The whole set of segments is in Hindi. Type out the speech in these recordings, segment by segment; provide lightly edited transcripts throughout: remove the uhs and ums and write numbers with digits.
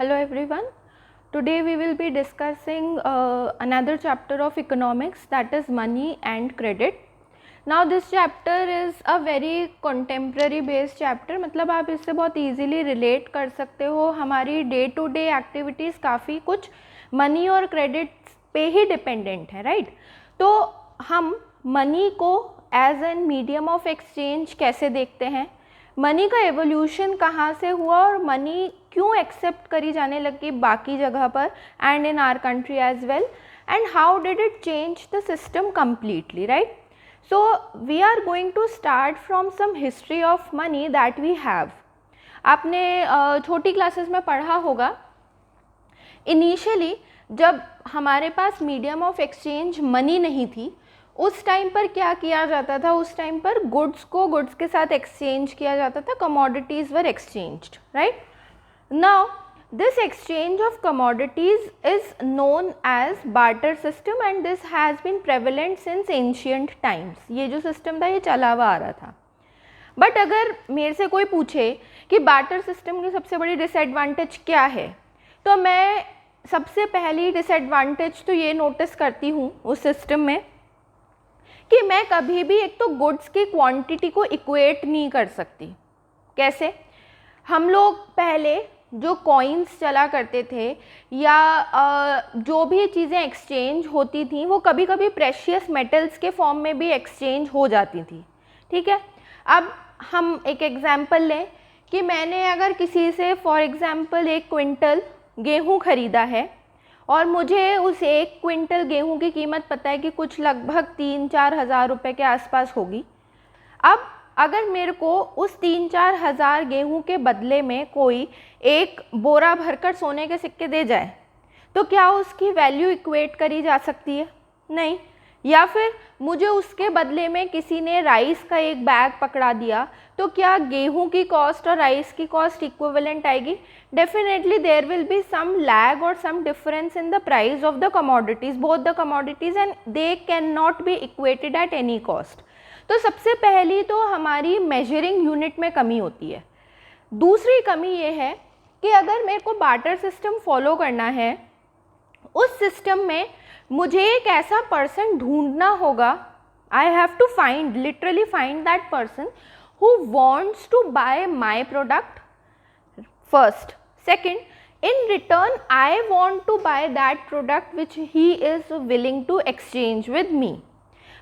Hello everyone. Today we will be discussing another chapter of economics, that is money and credit. Now this chapter is a very contemporary based chapter, मतलब आप इससे बहुत easily relate कर सकते हो. हमारी day to day activities काफ़ी कुछ money और credit पे ही dependent है, right? तो हम money को as an medium of exchange कैसे देखते हैं, मनी का एवोल्यूशन कहाँ से हुआ और मनी क्यों एक्सेप्ट करी जाने लगी बाकी जगह पर and in our country as well, and how did it change the system completely, right? So we are going to start from some history of money that we have. आपने छोटी क्लासेस में पढ़ा होगा, इनिशियली जब हमारे पास मीडियम ऑफ एक्सचेंज मनी नहीं थी, उस टाइम पर क्या किया जाता था, उस टाइम पर गुड्स को गुड्स के साथ एक्सचेंज किया जाता था. Commodities were exchanged, right? Now this exchange of commodities is known as barter system and this has been prevalent since ancient times. ये जो सिस्टम था ये चला हुआ आ रहा था. बट अगर मेरे से कोई पूछे कि बार्टर सिस्टम की सबसे बड़ी डिसएडवांटेज क्या है, तो मैं सबसे पहली डिसएडवांटेज तो ये नोटिस करती हूँ उस सिस्टम में कि मैं कभी भी एक तो गुड्स की क्वांटिटी को इक्वेट नहीं कर सकती. कैसे? हम लोग पहले जो कॉइन्स चला करते थे या जो भी चीज़ें एक्सचेंज होती थी वो कभी कभी प्रेशियस मेटल्स के फॉर्म में भी एक्सचेंज हो जाती थी. ठीक है, अब हम एक एग्जांपल लें कि मैंने अगर किसी से फॉर एग्जांपल 1 क्विंटल गेहूँ ख़रीदा है और मुझे उस 1 क्विंटल गेहूं की कीमत पता है कि कुछ लगभग 3-4 हज़ार रुपये के आसपास होगी. अब अगर मेरे को उस 3-4 हज़ार गेहूं के बदले में कोई एक बोरा भरकर सोने के सिक्के दे जाए तो क्या उसकी वैल्यू इक्वेट करी जा सकती है? नहीं. या फिर मुझे उसके बदले में किसी ने राइस का एक बैग पकड़ा दिया तो क्या गेहूं की कॉस्ट और राइस की कॉस्ट इक्विवेलेंट आएगी? Definitely there will be some lag और some difference in the price of the commodities, both the commodities, and they can not be equated at any cost. तो सबसे पहली तो हमारी मेजरिंग यूनिट में कमी होती है. दूसरी कमी ये है कि अगर मेरे को बार्टर सिस्टम फॉलो करना है, उस सिस्टम में मुझे एक ऐसा पर्सन ढूंढना होगा. I have to find, literally find that person who wants to buy my product first. Second, in return I want to buy that product which he is willing to exchange with me.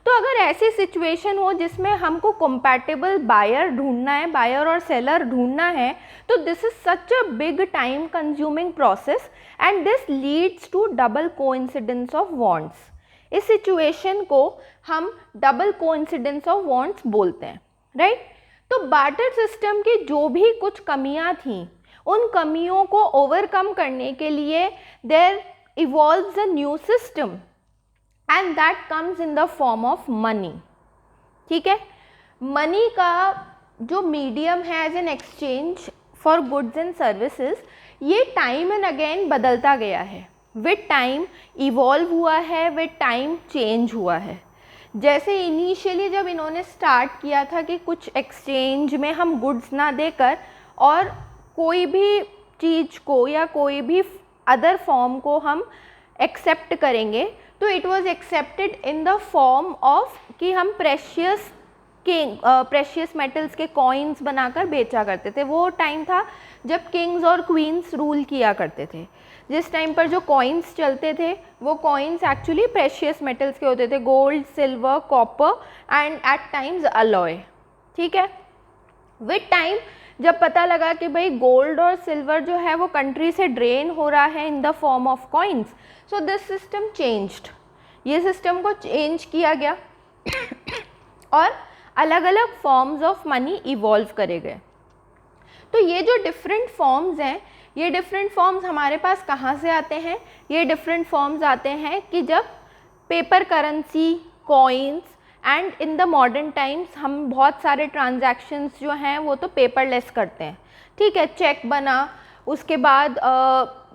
तो अगर ऐसी सिचुएशन हो जिसमें हमको कंपैटिबल बायर ढूंढना है, बायर और सेलर ढूंढना है, तो this is such a big time consuming process and this leads to double coincidence of wants. इस सिचुएशन को हम डबल कोइंसिडेंस ऑफ वांट्स बोलते हैं, राइट? तो बार्टर सिस्टम की जो भी कुछ कमियां थीं, उन कमियों को ओवरकम करने के लिए there evolves a new system and that comes in the form of money. ठीक है, मनी का जो मीडियम है as an exchange for goods and services, ये टाइम एंड अगेन बदलता गया है. विद टाइम इवॉल्व हुआ है, विद टाइम चेंज हुआ है. जैसे इनिशियली जब इन्होंने स्टार्ट किया था कि कुछ एक्सचेंज में हम गुड्स ना देकर और कोई भी चीज़ को या कोई भी अदर फॉर्म को हम एक्सेप्ट करेंगे, तो it was accepted in the form of कि हम प्रेशियस मेटल्स के कॉइन्स बनाकर बेचा करते थे. वो टाइम था जब किंग्स और क्वींस रूल किया करते थे. जिस टाइम पर जो कॉइन्स चलते थे वो कॉइन्स एक्चुअली प्रेशियस मेटल्स के होते थे, gold, silver, copper and at times alloy. ठीक है, विद टाइम जब पता लगा कि भाई गोल्ड और सिल्वर जो है वो कंट्री से ड्रेन हो रहा है इन the form of coins, so this system changed. ये सिस्टम को चेंज किया गया और अलग अलग फॉर्म्स ऑफ मनी इवॉल्व करे गए. तो ये जो डिफरेंट फॉर्म्स हैं, ये डिफरेंट फॉर्म्स हमारे पास कहाँ से आते हैं? ये डिफरेंट फॉर्म्स आते हैं कि जब paper currency, coins and in the modern times हम बहुत सारे ट्रांजैक्शंस जो हैं वो तो पेपरलेस करते हैं. ठीक है, चेक बना, उसके बाद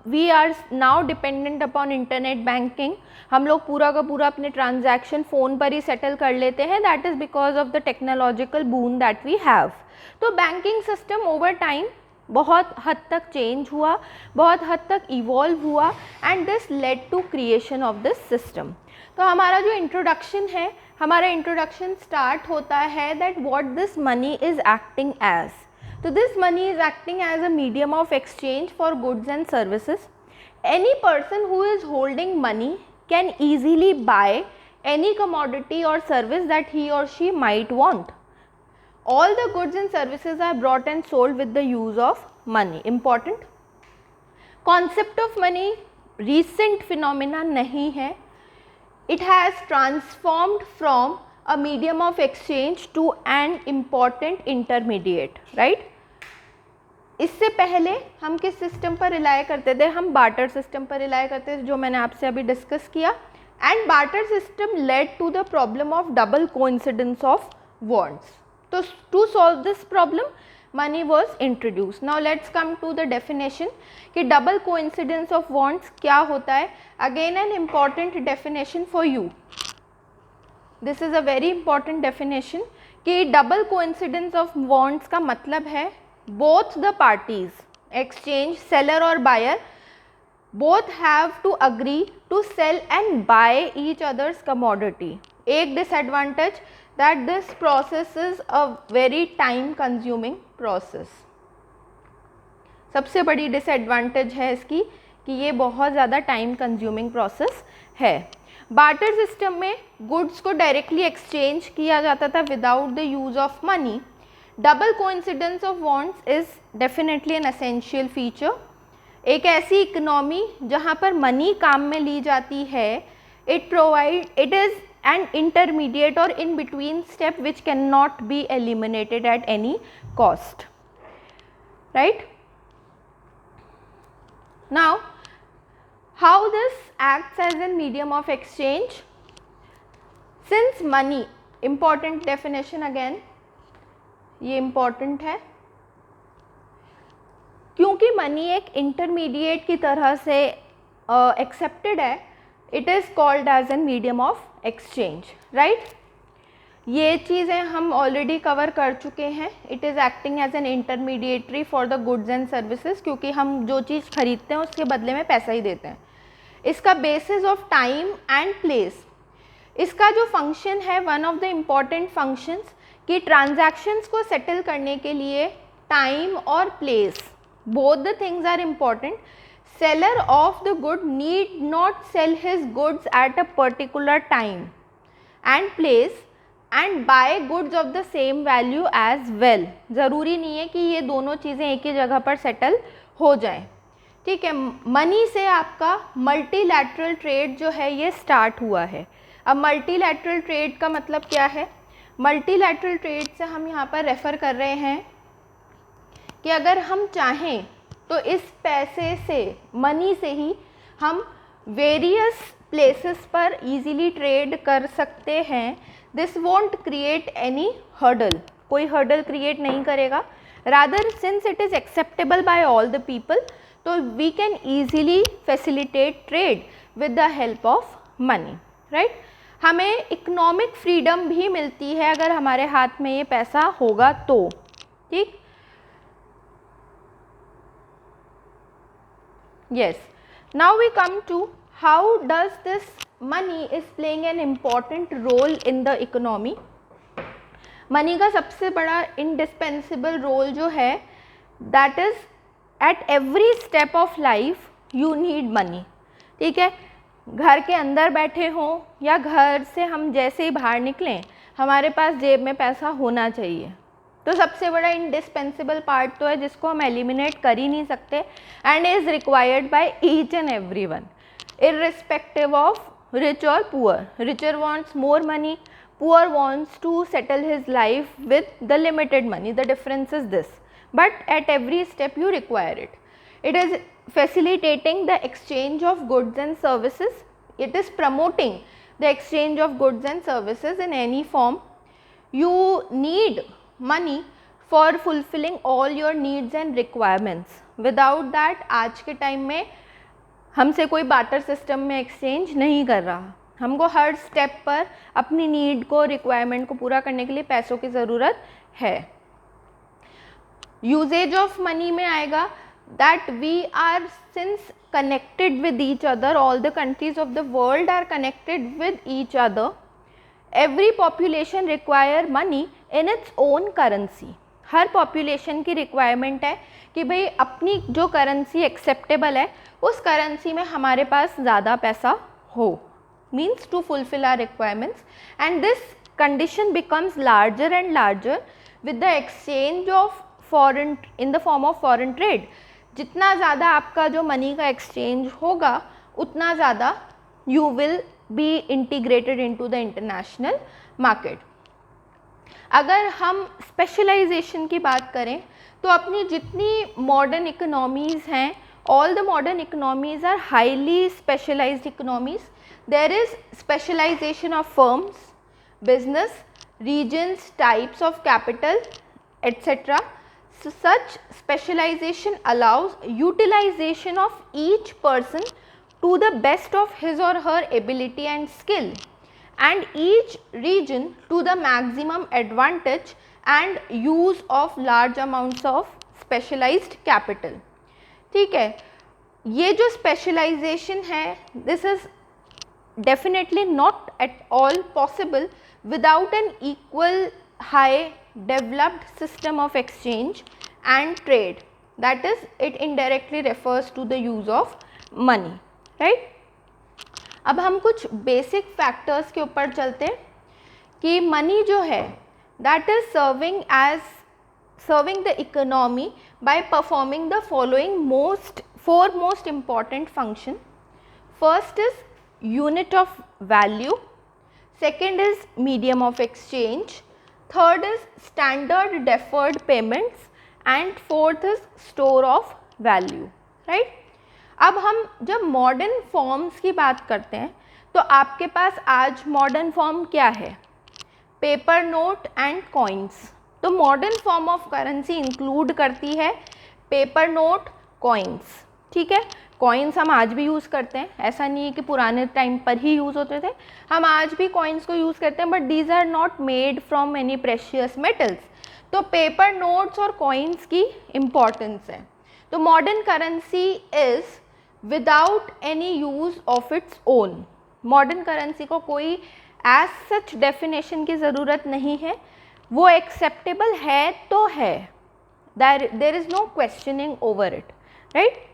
we are now dependent upon internet banking. हम लोग पूरा का पूरा अपने ट्रांजैक्शन फ़ोन पर ही सेटल कर लेते हैं. That is because of the technological boon that we have. तो बैंकिंग सिस्टम ओवर टाइम बहुत हद तक चेंज हुआ, बहुत हद तक इवॉल्व हुआ and this led to creation of this system. तो हमारा जो इंट्रोडक्शन है, हमारा इंट्रोडक्शन स्टार्ट होता है that what this money is acting as. तो this money is acting as a medium of exchange for goods and services. Any person who is holding money can easily buy any commodity or service that he or she might want. All the goods and services are bought and sold with the use of money. Important. Concept of money recent phenomena नहीं है. It has transformed from a medium of exchange to an important intermediate, right? इससे पहले हम किस सिस्टम पर रिलाय करते थे? हम बार्टर सिस्टम पर रिलाय करते थे, जो मैंने आपसे अभी डिस्कस किया। And barter system led to the problem of double coincidence of wants. तो to solve this problem money was introduce. Now let's come to the definition कि डबल कोइंसिडेंस ऑफ वॉन्ट्स क्या होता है। Again an important definition for you, this is a very important definition कि डबल कोइंसिडेंस ऑफ वॉन्ट्स का मतलब है both the parties, exchange seller or buyer, both have to agree to sell and buy each other's commodity. एक disadvantage that this process is a very time consuming process. सबसे बड़ी disadvantage है इसकी कि ये बहुत ज़्यादा time consuming process है। बार्टर सिस्टम में गुड्स को डायरेक्टली एक्सचेंज किया जाता था without the use of money. Double coincidence of wants is definitely an essential feature. एक ऐसी इकोनॉमी जहाँ पर मनी काम में ली जाती है, इट इज़ एन इंटरमीडिएट और in between step which can not be eliminated eight any cost, right? Now how this acts as an medium of exchange? Since money, important definition again, ये इम्पॉर्टेंट है क्योंकि मनी एक इंटरमीडिएट की तरह से एक्सेप्टेड है, it is called as an medium of exchange, right? ये चीज़ें हम ऑलरेडी कवर कर चुके हैं। It is acting as an intermediatory for the goods and services, क्योंकि हम जो चीज़ खरीदते हैं उसके बदले में पैसा ही देते हैं। इसका basis of time and place, इसका जो फंक्शन है, one of the important functions कि ट्रांजैक्शंस को सेटल करने के लिए टाइम और place, both the things are important. Seller of the good need not sell his goods at a particular time and place and buy goods of the same value as well. ज़रूरी नहीं है कि ये दोनों चीज़ें एक ही जगह पर सेटल हो जाएं, ठीक है? मनी से आपका मल्टीलैटरल ट्रेड जो है ये स्टार्ट हुआ है। अब मल्टीलैटरल ट्रेड का मतलब क्या है? मल्टीलैटरल ट्रेड से हम यहाँ पर रेफ़र कर रहे हैं कि अगर हम चाहें तो इस पैसे से, मनी से ही हम वेरियस प्लेसेस पर इजीली ट्रेड कर सकते हैं। This won't create any hurdle, कोई हर्डल क्रिएट नहीं करेगा। Rather since it is acceptable by all the people, तो we can easily facilitate trade with the help of money, right? हमें इकोनॉमिक फ्रीडम भी मिलती है अगर हमारे हाथ में ये पैसा होगा तो, ठीक? Yes, now we come to how does this money is playing an important role in the economy. Money का सबसे बड़ा इंडिस्पेंसिबल रोल जो है, that is at every step of life you need money, ठीक है? घर के अंदर बैठे हों या घर से हम जैसे ही बाहर निकलें, हमारे पास जेब में पैसा होना चाहिए। तो सबसे बड़ा इंडिस्पेंसिबल पार्ट तो है जिसको हम एलिमिनेट कर ही नहीं सकते and is required by each and every one irrespective of rich और poor. Richer wants more money, poor wants to settle his life with the limited money. The difference is this, but at every step you require it. It is facilitating the exchange of goods and services. It is promoting the exchange of goods and services in any form. You need money for fulfilling all your needs and requirements. Without that, आज के टाइम में हमसे कोई बार्टर सिस्टम में एक्सचेंज नहीं कर रहा. हमको हर स्टेप पर अपनी नीड को, रिक्वायरमेंट को पूरा करने के लिए पैसों की ज़रूरत है. यूजेज ऑफ मनी में आएगा that we are since connected with each other, all the countries of the world are connected with each other, every population require money in its own currency. Her population की requirement है कि भाई अपनी जो currency acceptable है उस currency में हमारे पास ज़्यादा पैसा हो, means to fulfill our requirements, and this condition becomes larger and larger with the exchange of foreign in the form of foreign trade. जितना ज़्यादा आपका जो मनी का एक्सचेंज होगा उतना ज़्यादा you will be integrated into the international market. अगर हम स्पेशलाइजेशन की बात करें तो अपनी जितनी मॉडर्न इकोनॉमीज़ हैं, all the modern economies are highly specialised economies. There is specialisation of firms, business, regions, types of capital etc. So such specialization allows utilization of each person to the best of his or her ability and skill, and each region to the maximum advantage and use of large amounts of specialized capital. ठीक है, ये जो specialization है, this is definitely not at all possible without an equal high developed system of exchange and trade. That is, it indirectly refers to the use of money, right? अब हम कुछ बेसिक फैक्टर्स के ऊपर चलते हैं कि मनी जो है that is serving the economy by performing the following four most important function. First is unit of value, second is medium of exchange, third is standard deferred payments, and fourth is store of value, right? अब हम जब मॉडर्न फॉर्म्स की बात करते हैं तो आपके पास आज मॉडर्न फॉर्म क्या है? Paper note and coins. तो modern form of currency include करती है पेपर नोट, कॉइन्स. ठीक है, कॉइन्स हम आज भी यूज़ करते हैं, ऐसा नहीं है कि पुराने टाइम पर ही यूज़ होते थे, हम आज भी कॉइन्स को यूज़ करते हैं, but these are not made from any precious metals. तो पेपर नोट्स और कॉइन्स की इम्पॉर्टेंस है. तो modern currency is without any use of its own. Modern currency को कोई एज सच डेफिनेशन की ज़रूरत नहीं है, वो एक्सेप्टेबल है तो है, there is no questioning over it, right.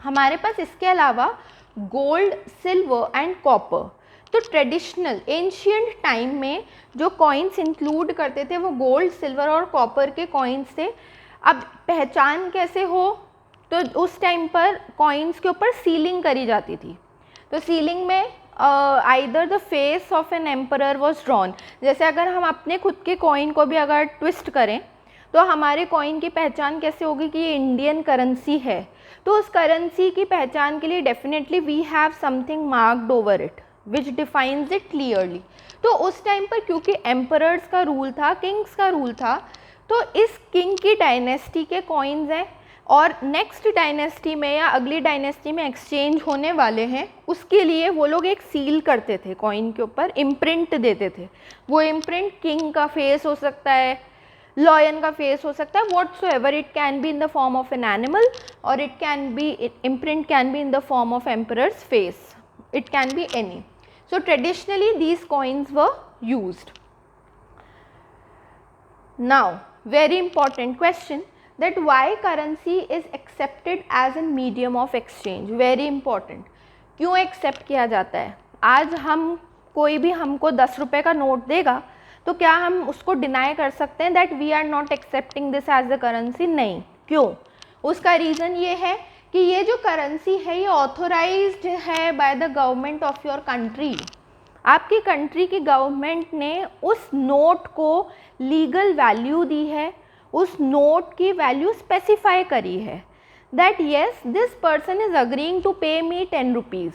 हमारे पास इसके अलावा गोल्ड, सिल्वर एंड कॉपर. तो ट्रेडिशनल एंशियंट टाइम में जो कॉइन्स इंक्लूड करते थे वो गोल्ड, सिल्वर और कॉपर के कॉइन्स थे. अब पहचान कैसे हो, तो उस टाइम पर कॉइन्स के ऊपर सीलिंग करी जाती थी. तो सीलिंग में either the face of an emperor was drawn. जैसे अगर हम अपने खुद के कॉइन को भी अगर ट्विस्ट करें तो हमारे कॉइन की पहचान कैसे होगी कि ये इंडियन करेंसी है. तो उस करेंसी की पहचान के लिए definitely we have something marked over it which defines it clearly. तो उस टाइम पर क्योंकि एम्परर्स का रूल था, किंग्स का रूल था, तो इस किंग की डायनेस्टी के कॉइन्स हैं और नेक्स्ट डायनेस्टी में या अगली डायनेस्टी में एक्सचेंज होने वाले हैं, उसके लिए वो लोग एक सील करते थे कॉइन के ऊपर, इम्प्रिंट देते थे. वो इम्प्रिंट किंग का फेस हो सकता है, लॉयन का फेस हो सकता है, whatsoever it can be in the form of an animal or it can be, imprint can be in the form of emperor's face, it can be any. So traditionally these coins were used. Now very important question, that why currency is accepted as a medium of exchange. Very important. क्यों एक्सेप्ट किया जाता है? आज हम कोई भी हमको 10 रुपये का नोट देगा तो क्या हम उसको डिनाई कर सकते हैं that we are not accepting this as the currency? नहीं. क्यों? उसका रीज़न ये है कि ये जो करेंसी है ये ऑथोराइज्ड है by the government of your country. आपकी कंट्री की गवर्नमेंट ने उस नोट को लीगल वैल्यू दी है, उस नोट की वैल्यू स्पेसिफाई करी है that yes this person is agreeing to pay me 10 rupees.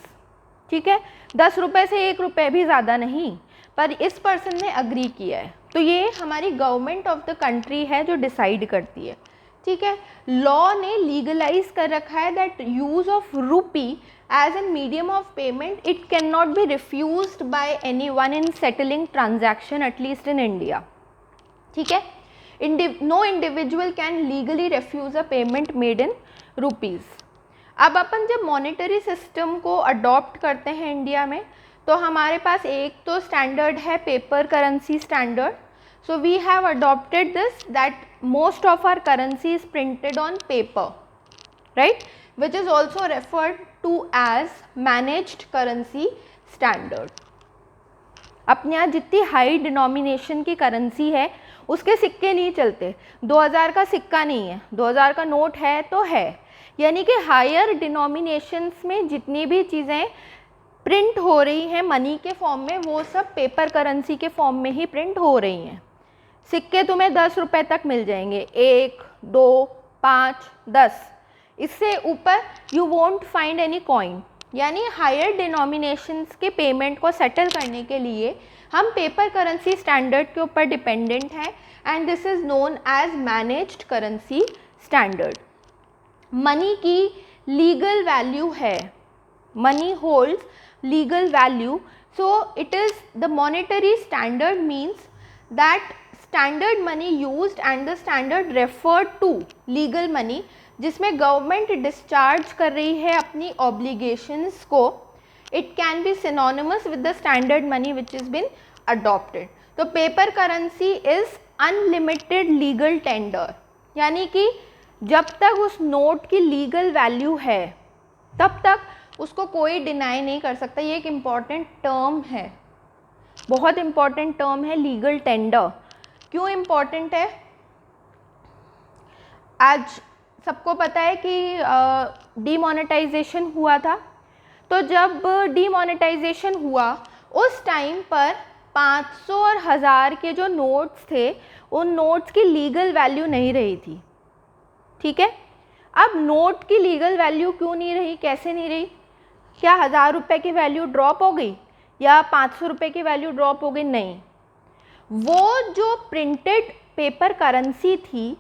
ठीक है, 10 रुपये से 1 रुपये भी ज़्यादा नहीं, पर इस पर्सन ने अग्री किया है. तो ये हमारी गवर्नमेंट ऑफ द कंट्री है जो डिसाइड करती है. ठीक है, लॉ ने लीगलाइज कर रखा है दैट यूज़ ऑफ रूपी as an medium of payment it can not B refused bye anyone in settling transaction, at least in India. ठीक है, no individual can legally refuse a payment made in rupees. अब अपन जब मॉनेटरी सिस्टम को अडॉप्ट करते हैं इंडिया में, तो हमारे पास एक तो स्टैंडर्ड है paper currency standard. So we have adopted this that most of our currency is printed on paper, right, which is also referred to as managed currency standard. अपने यहाँ जितनी हाई डिनोमिनेशन की करेंसी है उसके सिक्के नहीं चलते. 2000 का सिक्का नहीं है, 2000 का नोट है तो है, यानी कि हायर डिनोमिनेशंस में जितनी भी चीज़ें प्रिंट हो रही हैं मनी के फॉर्म में, वो सब पेपर करेंसी के फॉर्म में ही प्रिंट हो रही हैं. सिक्के तुम्हें 10 रुपये तक मिल जाएंगे, 1, 2, 5, 10. इससे ऊपर you won't find any coin. यानी हायर डिनोमिनेशंस के पेमेंट को सेटल करने के लिए हम पेपर करेंसी स्टैंडर्ड के ऊपर डिपेंडेंट हैं, and this is known as managed currency standard. Money की लीगल वैल्यू है, money holds legal value. So it is the monetary standard means that standard money used and the standard referred to legal money, जिसमें गवर्नमेंट डिस्चार्ज कर रही है अपनी ऑब्लिगेशंस को. It can be synonymous with the standard money which is been adopted. तो paper currency is unlimited legal tender, यानी कि जब तक उस नोट की लीगल वैल्यू है तब तक उसको कोई डिनाई नहीं कर सकता. ये एक इम्पॉर्टेंट टर्म है, बहुत इम्पॉर्टेंट टर्म है लीगल टेंडर. क्यों इम्पॉर्टेंट है? आज सबको पता है कि डीमोनेटाइजेशन हुआ था. तो जब डीमोनेटाइजेशन हुआ उस टाइम पर 500 और 1000 के जो नोट्स थे उन नोट्स की लीगल वैल्यू नहीं रही थी. ठीक है, अब नोट की लीगल वैल्यू क्यों नहीं रही, कैसे नहीं रही? क्या 1000 रुपये की वैल्यू ड्रॉप हो गई या 500 रुपये की वैल्यू ड्रॉप हो गई? नहीं, वो जो प्रिंटेड पेपर करेंसी थी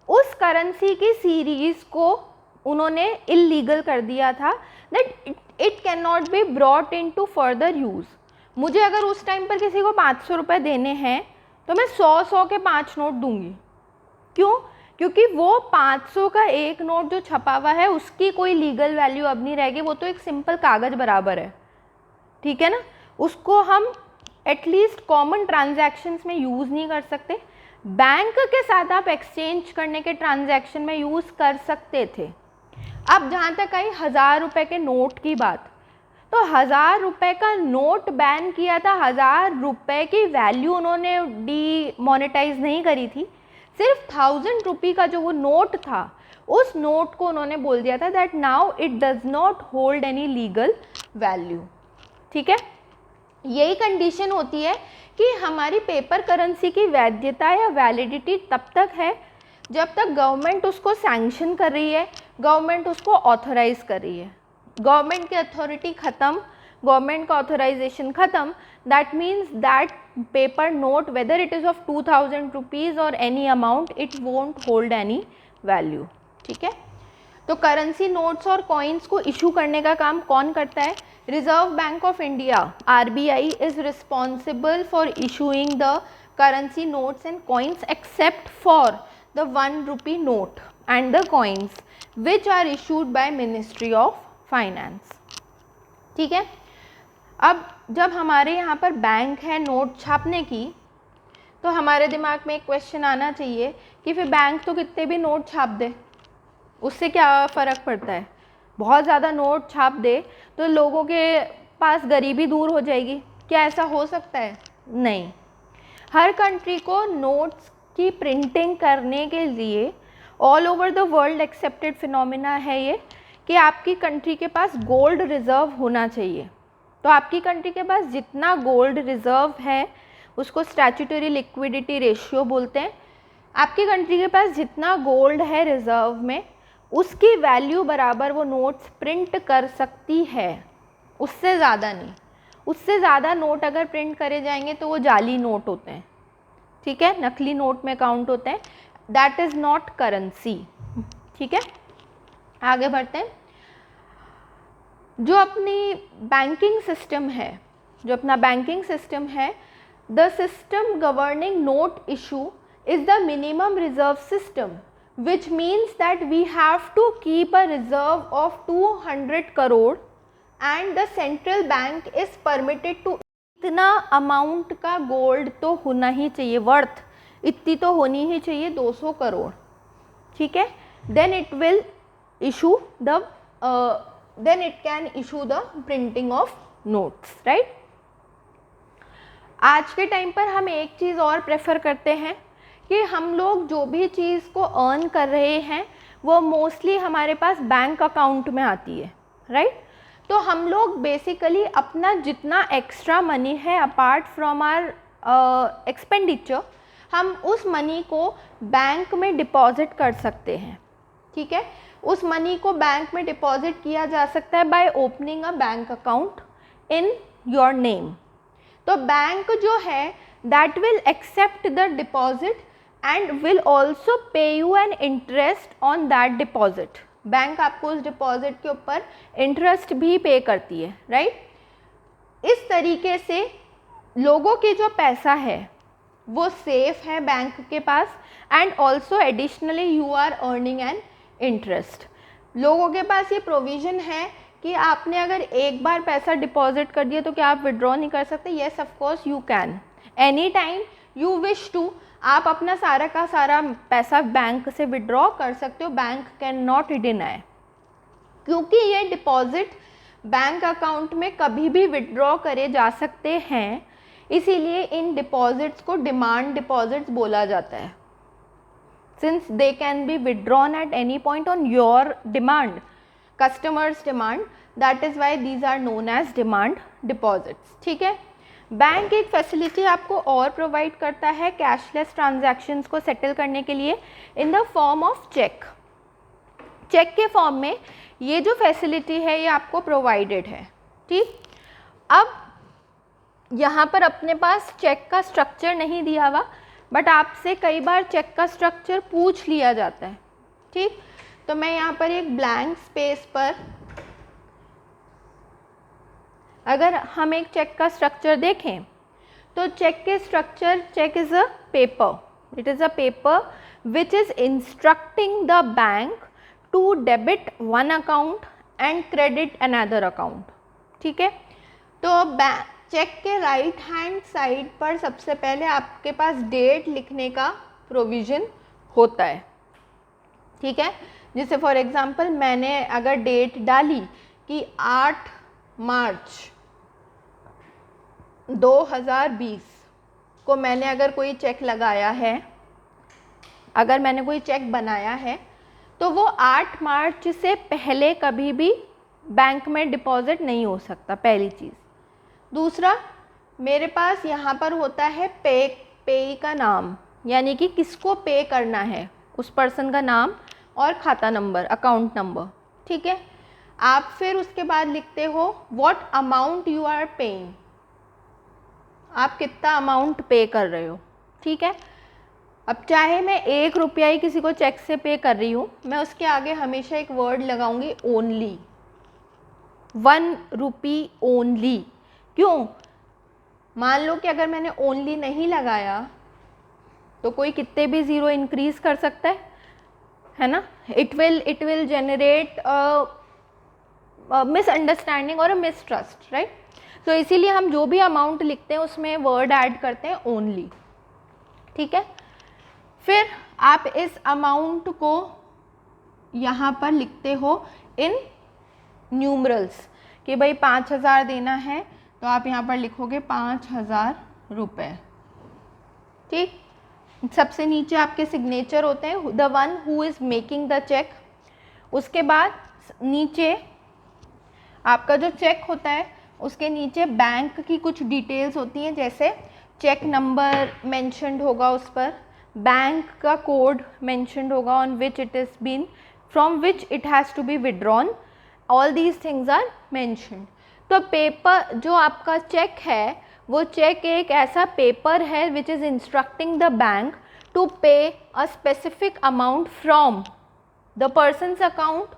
उस करेंसी की सीरीज़ को उन्होंने इलीगल कर दिया था, that it can not be brought in to further use. मुझे अगर उस टाइम पर किसी को 500 रुपये देने हैं तो मैं 100 के 5 नोट दूंगी. क्यों? क्योंकि वो 500 का एक नोट जो छपा हुआ है उसकी कोई लीगल वैल्यू अब नहीं रहेगी, वो तो एक सिंपल कागज़ बराबर है. ठीक है ना, उसको हम एटलीस्ट कॉमन ट्रांजैक्शंस में यूज़ नहीं कर सकते. बैंक के साथ आप एक्सचेंज करने के ट्रांजैक्शन में यूज़ कर सकते थे. अब जहाँ तक आई 1000 रुपये के नोट की बात, तो 1000 रुपये का नोट बैन किया था. 1000 रुपये की वैल्यू उन्होंने डीमोनेटाइज नहीं करी थी, सिर्फ 1000 रुपये का जो वो नोट था उस नोट को उन्होंने बोल दिया था that now it does not hold any legal value. ठीक है, यही कंडीशन होती है कि हमारी पेपर करेंसी की वैधता या वैलिडिटी तब तक है जब तक गवर्नमेंट उसको सैंक्शन कर रही है, गवर्नमेंट उसको ऑथराइज़ कर रही है. गवर्नमेंट की अथॉरिटी ख़त्म, गवर्नमेंट का ऑथराइजेशन ख़त्म, that means that paper note whether it is of 2000 rupees और any amount it won't hold any value. ठीक है, तो करेंसी नोट्स और कॉइन्स को इशू करने का काम कौन करता है? Reserve bank of India RBI is responsible for issuing the currency notes and coins except for the 1 rupee note and the coins which are issued by Ministry of Finance. ठीक है, अब जब हमारे यहाँ पर बैंक है नोट छापने की, तो हमारे दिमाग में एक क्वेश्चन आना चाहिए कि फिर बैंक तो कितने भी नोट छाप दे, उससे क्या फ़र्क पड़ता है? बहुत ज़्यादा नोट छाप दे तो लोगों के पास गरीबी दूर हो जाएगी, क्या ऐसा हो सकता है? नहीं. हर कंट्री को नोट्स की प्रिंटिंग करने के लिए all over the world accepted phenomena है ये कि आपकी कंट्री के पास गोल्ड रिज़र्व होना चाहिए. तो आपकी कंट्री के पास जितना गोल्ड रिज़र्व है उसको स्टैट्यूटरी लिक्विडिटी रेशियो बोलते हैं. आपकी कंट्री के पास जितना गोल्ड है रिज़र्व में उसकी वैल्यू बराबर वो नोट्स प्रिंट कर सकती है, उससे ज़्यादा नहीं. उससे ज़्यादा नोट अगर प्रिंट करे जाएंगे तो वो जाली नोट होते हैं. ठीक है, नकली नोट में काउंट होते हैं. That is not currency. ठीक है, आगे बढ़ते हैं. जो अपनी बैंकिंग सिस्टम है, जो अपना बैंकिंग सिस्टम है, the system governing note issue is the minimum reserve system, which means that we have to keep a reserve of 200 crore and the central bank is permitted to, इतना अमाउंट का गोल्ड तो होना ही चाहिए, वर्थ इतनी तो होनी ही चाहिए 200 करोड़, ठीक है. Then it will issue the then it can issue the printing of notes, right. आज के टाइम पर हम एक चीज़ और प्रेफर करते हैं कि हम लोग जो भी चीज़ को अर्न कर रहे हैं वो मोस्टली हमारे पास बैंक अकाउंट में आती है, राइट. तो हम लोग बेसिकली अपना जितना एक्स्ट्रा मनी है अपार्ट फ्रॉम आवर एक्सपेंडिचर, हम उस मनी को बैंक में डिपॉजिट कर सकते हैं, ठीक है. उस मनी को बैंक में डिपॉजिट किया जा सकता है by opening a bank account in your name. तो बैंक जो है that will accept the deposit and will also pay you an interest on that deposit. Bank आपको उस डिपॉजिट के ऊपर इंटरेस्ट भी पे करती है, राइट. इस तरीके से लोगों के जो पैसा है वो सेफ है बैंक के पास and also additionally you are earning an interest. लोगों के पास ये प्रोविज़न है कि आपने अगर एक बार पैसा डिपॉजिट कर दिया तो क्या आप विड्रॉ नहीं कर सकते? Yes of course you can, any time you wish to. आप अपना सारा का सारा पैसा बैंक से विड्रॉ कर सकते हो, बैंक कैन नॉट डिनाई, क्योंकि ये डिपॉजिट बैंक अकाउंट में कभी भी विड्रॉ करे जा सकते हैं. इसीलिए इन डिपॉजिट्स को डिमांड डिपॉजिट्स बोला जाता है, since they can be withdrawn at any point on your demand, customers demand. That is why these are known as demand deposits, ठीक है. बैंक एक फैसिलिटी आपको और प्रोवाइड करता है कैशलेस ट्रांजैक्शंस को सेटल करने के लिए in the form of cheque. Cheque के फॉर्म में ये जो फैसिलिटी है ये आपको प्रोवाइडेड है, ठीक. अब यहाँ पर अपने पास चेक का स्ट्रक्चर नहीं दिया हुआ, बट आपसे कई बार चेक का स्ट्रक्चर पूछ लिया जाता है, ठीक. तो मैं यहाँ पर एक ब्लैंक स्पेस पर अगर हम एक चेक का स्ट्रक्चर देखें तो चेक के structure, cheque is a paper, it is a paper which is instructing the bank to debit one account and credit another account, ठीक है. तो चेक के राइट हैंड साइड पर सबसे पहले आपके पास डेट लिखने का प्रोविज़न होता है, ठीक है. जैसे फॉर एग्ज़ाम्पल मैंने अगर डेट डाली कि 8 मार्च 2020 को मैंने अगर कोई चेक लगाया है, अगर मैंने कोई चेक बनाया है, तो वो 8 मार्च से पहले कभी भी बैंक में डिपॉजिट नहीं हो सकता, पहली चीज़. दूसरा, मेरे पास यहाँ पर होता है पेई का नाम, यानी कि किसको पे करना है, उस पर्सन का नाम और खाता नंबर, अकाउंट नंबर, ठीक है. आप फिर उसके बाद लिखते हो what amount you are paying, आप कितना अमाउंट पे कर रहे हो, ठीक है. अब चाहे मैं 1 रुपया ही किसी को चेक से पे कर रही हूँ, मैं उसके आगे हमेशा एक वर्ड लगाऊंगी ओनली, 1 रुपी ओनली. क्यों? मान लो कि अगर मैंने ओनली नहीं लगाया तो कोई कितने भी ज़ीरो इंक्रीज़ कर सकता है ना. इट विल जनरेट मिसअंडरस्टैंडिंग और अ मिसट्रस्ट, राइट. तो इसीलिए हम जो भी अमाउंट लिखते हैं उसमें वर्ड ऐड करते हैं ओनली, ठीक है. फिर आप इस अमाउंट को यहाँ पर लिखते हो इन न्यूमरल्स कि भाई 5000 देना है, तो आप यहाँ पर लिखोगे 5000 रुपये, ठीक. सबसे नीचे आपके सिग्नेचर होते हैं, the one who is making the cheque. उसके बाद नीचे आपका जो चेक होता है उसके नीचे बैंक की कुछ डिटेल्स होती हैं, जैसे चेक नंबर मेंशन्ड होगा उस पर, बैंक का कोड मेंशन्ड होगा on which it is been, from which it has to be withdrawn, all these things are mentioned. तो पेपर जो आपका चेक है वो चेक एक ऐसा पेपर है which is instructing the bank to pay a specific amount from the person's account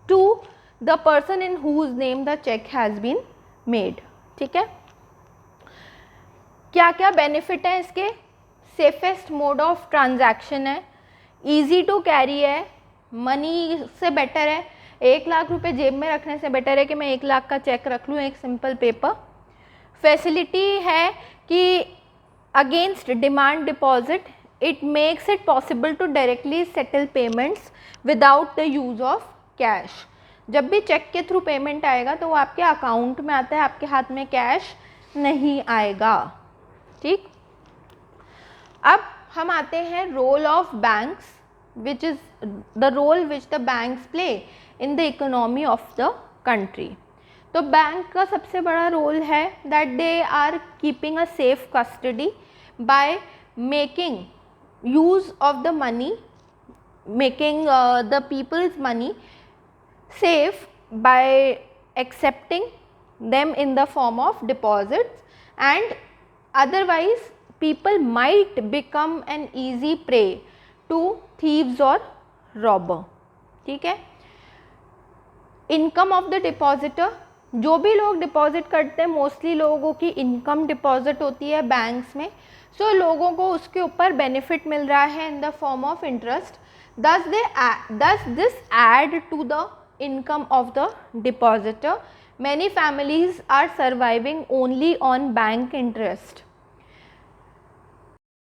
to the person in whose name the cheque has been made, ठीक है. क्या क्या बेनिफिट है इसके? सेफेस्ट मोड ऑफ ट्रांजैक्शन है, ईजी टू कैरी है, मनी से बेटर है, 1,00,000 रुपये जेब में रखने से बेटर है कि मैं 1,00,000 का चेक रख लूँ एक सिंपल पेपर। फैसिलिटी है कि against demand deposit it makes it possible to directly settle payments without the use of cash. जब भी चेक के थ्रू पेमेंट आएगा तो वो आपके अकाउंट में आता है, आपके हाथ में कैश नहीं आएगा। ठीक, अब हम आते हैं role of banks, which is the role which the banks play in the economy of the country. तो बैंक का सबसे बड़ा रोल है that they are keeping a safe custody by making use of the money, making the people's money safe by accepting them in the form of deposits, and otherwise people might become an easy prey to thieves or robber। ठीक है, इनकम ऑफ द डिपॉजिटर, जो भी लोग डिपॉजिट करते हैं मोस्टली लोगों की इनकम डिपॉजिट होती है बैंक्स में, सो लोगों को उसके ऊपर बेनिफिट मिल रहा है इन the form of interest, thus this add to the income of the depositor. Many families are surviving only on bank interest.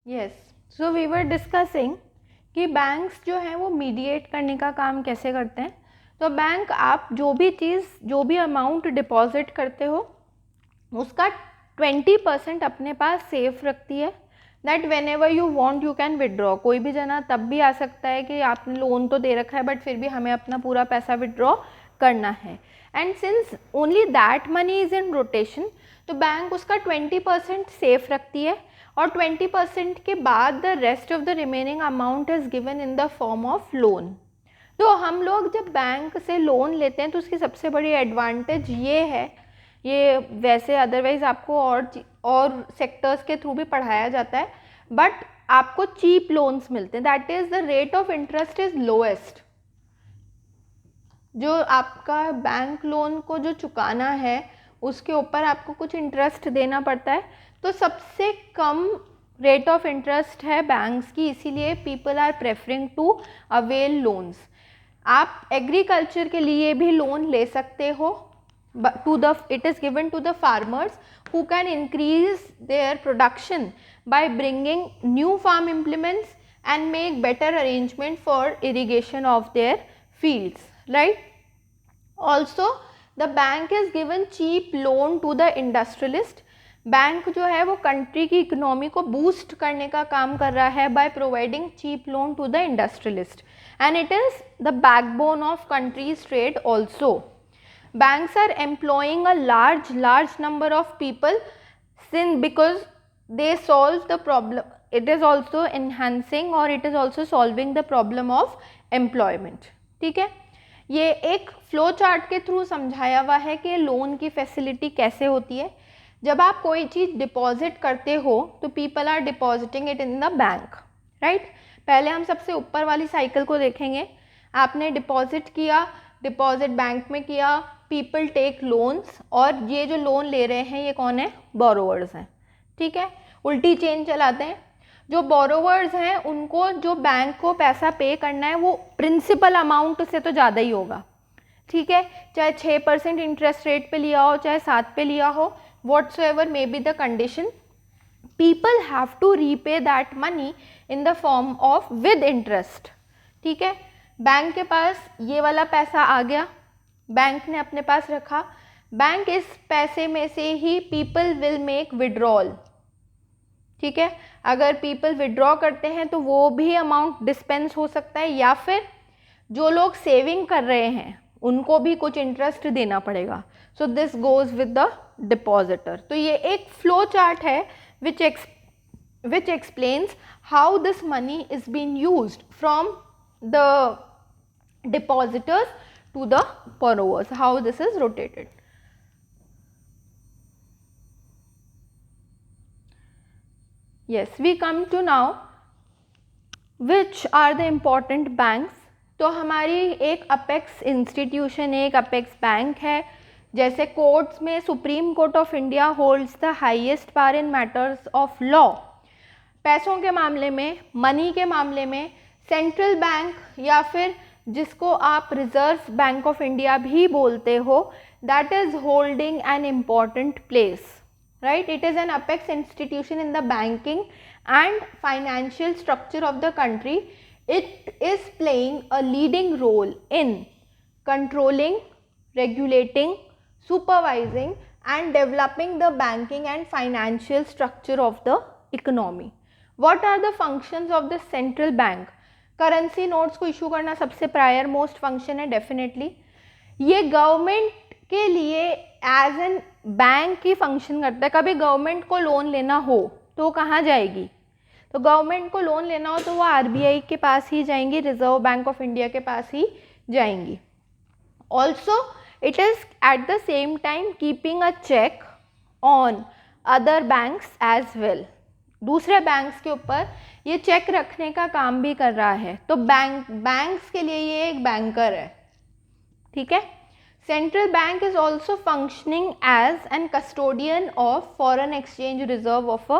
Yes, so we were discussing कि बैंक्स जो हैं वो मीडिएट करने का काम कैसे करते हैं। तो बैंक, आप जो भी चीज़, जो भी अमाउंट डिपॉजिट करते हो उसका 20% अपने पास सेफ रखती है, that when ever you want you can withdraw. कोई भी जना तब भी आ सकता है कि आपने लोन तो दे रखा है बट फिर भी हमें अपना पूरा पैसा विड्रॉ करना है, and since only that money is in rotation, तो बैंक उसका 20% सेफ रखती है, और 20% के बाद the rest of the remaining amount is given in the form of loan. तो हम लोग जब बैंक से लोन लेते हैं तो उसकी सबसे बड़ी एडवांटेज ये है, ये वैसे अदरवाइज़ आपको और सेक्टर्स के थ्रू भी पढ़ाया जाता है, बट आपको चीप लोन्स मिलते हैं, that is the rate of interest is lowest. जो आपका बैंक लोन को जो चुकाना है उसके ऊपर आपको कुछ इंटरेस्ट देना पड़ता है, तो सबसे कम रेट ऑफ इंटरेस्ट है बैंक्स की, इसीलिए people are preferring to avail loans. आप एग्रीकल्चर के लिए भी लोन ले सकते हो, it is given to the farmers who can increase their production by bringing new farm implements and make better arrangement for irrigation of their fields, right? Also the bank is given cheap loan to the industrialist। Bank जो है वो कंट्री की इकोनॉमी को बूस्ट करने का काम कर रहा है by providing cheap loan to the industrialist, and it is the backbone of country's trade also. Banks are employing a large number of people because they solve the problem. It is also enhancing or it is also solving the problem of employment। ठीक है, ये एक फ्लो चार्ट के थ्रू समझाया हुआ है कि लोन की फैसिलिटी कैसे होती है। जब आप कोई चीज़ डिपॉजिट करते हो तो people are depositing it in the bank, right. पहले हम सबसे ऊपर वाली साइकिल को देखेंगे। आपने डिपॉजिट किया, डिपॉजिट बैंक में किया, पीपल टेक लोन्स, और ये जो लोन ले रहे हैं ये कौन है? बोरोवर्स हैं। ठीक है, उल्टी चेन चलाते हैं। जो बोरोवर्स हैं उनको जो बैंक को पैसा पे करना है वो प्रिंसिपल अमाउंट से तो ज़्यादा ही होगा। ठीक है, चाहे 6% इंटरेस्ट रेट पे लिया हो, चाहे 7 पे लिया हो, whatsoever may be the condition, people have to repay that money in the form of with interest। ठीक है, बैंक के पास ये वाला पैसा आ गया, बैंक ने अपने पास रखा, बैंक इस पैसे में से ही पीपल विल मेक विड्रॉल। ठीक है, अगर पीपल विड्रॉ करते हैं तो वो भी अमाउंट डिस्पेंस हो सकता है, या फिर जो लोग सेविंग कर रहे हैं उनको भी कुछ इंटरेस्ट देना पड़ेगा। So this goes with the depositor. तो ये एक फ्लो चार्ट है which explains how this money is been used from the depositors to the borrowers, how this is rotated। Yes, we come to now which are the important banks। तो हमारी एक अपेक्स इंस्टीट्यूशन, एक अपेक्स बैंक है। जैसे कोर्ट्स में supreme court of India holds the highest power in matters of law. पैसों के मामले में, मनी के मामले में सेंट्रल बैंक या फिर जिसको आप रिजर्व बैंक ऑफ इंडिया भी बोलते हो, that is holding an important place, right? It is an apex institution in the banking and financial structure of the country. It is playing a leading role in controlling, regulating, supervising and developing the banking and financial structure of the economy. What are the functions of the central bank? Currency notes को इशू करना सबसे प्रायर मोस्ट फंक्शन है डेफिनेटली. ये गवर्नमेंट के लिए एज एन बैंक ही फंक्शन करता है. कभी गवर्नमेंट को लोन लेना हो तो कहाँ जाएगी? तो गवर्नमेंट को लोन लेना हो तो वो आरबीआई के पास ही जाएंगी, रिजर्व बैंक ऑफ इंडिया के पास ही जाएंगी. Also it is at the same time keeping a check on other banks as well. दूसरे बैंक्स के ऊपर ये चेक रखने का काम भी कर रहा है. तो बैंक्स के लिए ये एक बैंकर है. ठीक है. Central bank is also functioning as an custodian of foreign exchange reserve of a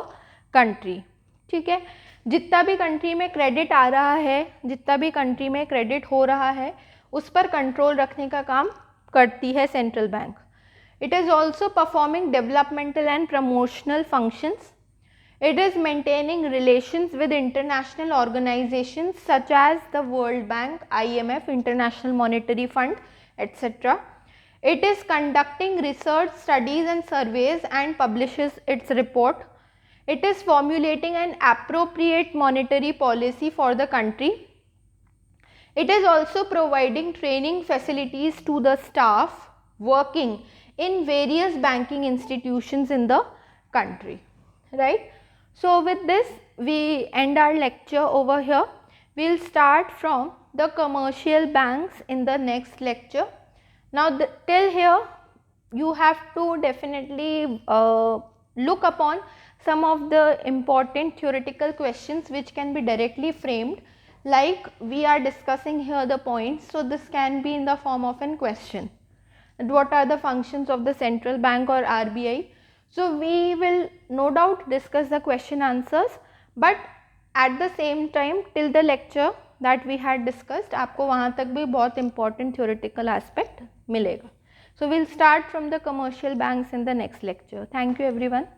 country. ठीक है. जितना भी कंट्री में क्रेडिट आ रहा है, जितना भी कंट्री में क्रेडिट हो रहा है, उस पर कंट्रोल रखने का काम करती है central bank. It is also performing developmental and promotional functions. It is maintaining relations with international organizations such as the World Bank, IMF, International Monetary Fund, etc. It is conducting research, studies and surveys and publishes its report. It is formulating an appropriate monetary policy for the country. It is also providing training facilities to the staff working in various banking institutions in the country, right? So with this we end our lecture over here. We'll start from the commercial banks in the next lecture. Now till here you have to definitely look upon some of the important theoretical questions which can be directly framed, like we are discussing here the points. So this can be in the form of a question. And what are the functions of the central bank or RBI? So we will no doubt discuss the question answers, but at the same time till the lecture that we had discussed, आपको वहाँ तक भी बहुत important theoretical aspect मिलेगा. So we'll start from the commercial banks in the next lecture. Thank you everyone.